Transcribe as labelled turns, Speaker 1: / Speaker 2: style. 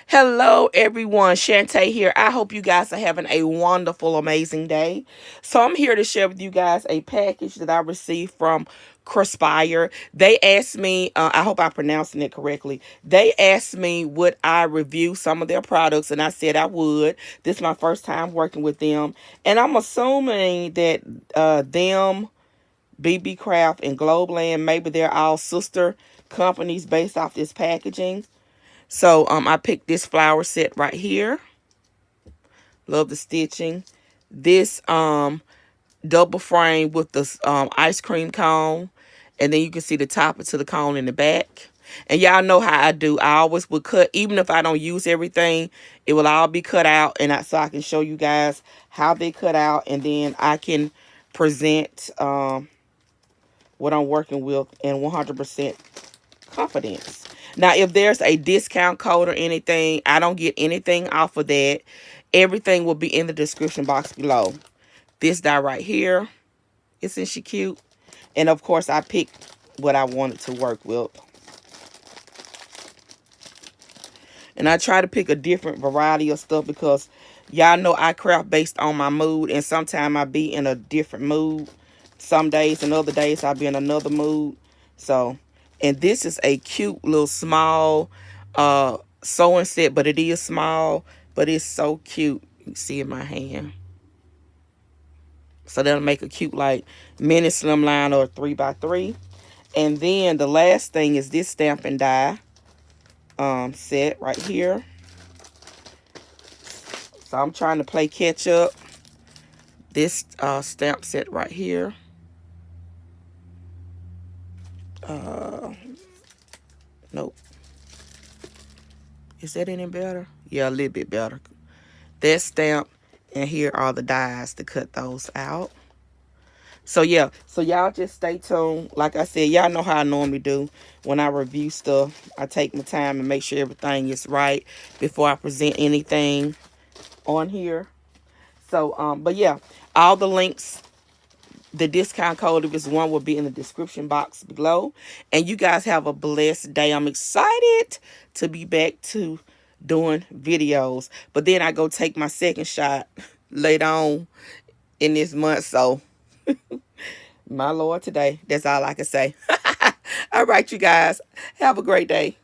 Speaker 1: Hello, everyone. Shantae here. I hope you guys are having a wonderful, amazing day. So I'm here to share with you guys a package that I received from Craspire. They asked me, I hope I'm pronouncing it correctly. They asked me would I review some of their products, and I said I would. This is my first time working with them, and I'm assuming that them, BB Craft, and Globeland, maybe they're all sister companies based off this packaging. So I picked this flower set right here. Love the stitching. This double frame with the ice cream cone. And then you can see the top to the cone in the back. And y'all know how I do. I always would cut, even if I don't use everything, it will all be cut out. And so I can show you guys how they cut out. And then I can present what I'm working with in 100% confidence. Now, if there's a discount code or anything, I don't get anything off of that. Everything will be in the description box below. This die right here, isn't she cute? And of course, I picked what I wanted to work with. And I try to pick a different variety of stuff because y'all know I craft based on my mood. And sometimes I be in a different mood. Some days and other days I'll be in another mood. So, and this is a cute little small sewing set, but it is small, but it's so cute. You can see in my hand. So that'll make a cute like mini slimline or 3x3. And then the last thing is this stamp and die set right here. So I'm trying to play catch up. This stamp set right here. Nope. Is that any better? Yeah, a little bit better. That stamp, and here are the dies to cut those out. So yeah, so y'all just stay tuned. Like I said, y'all know how I normally do when I review stuff. I take my time and make sure everything is right before I present anything on here. So, but yeah, all the links, the discount code if it's one will be in the description box below. And you guys have a blessed day. I'm excited to be back to doing videos. But then I go take my second shot later on in this month. So, my Lord, today, that's all I can say. All right, you guys, have a great day.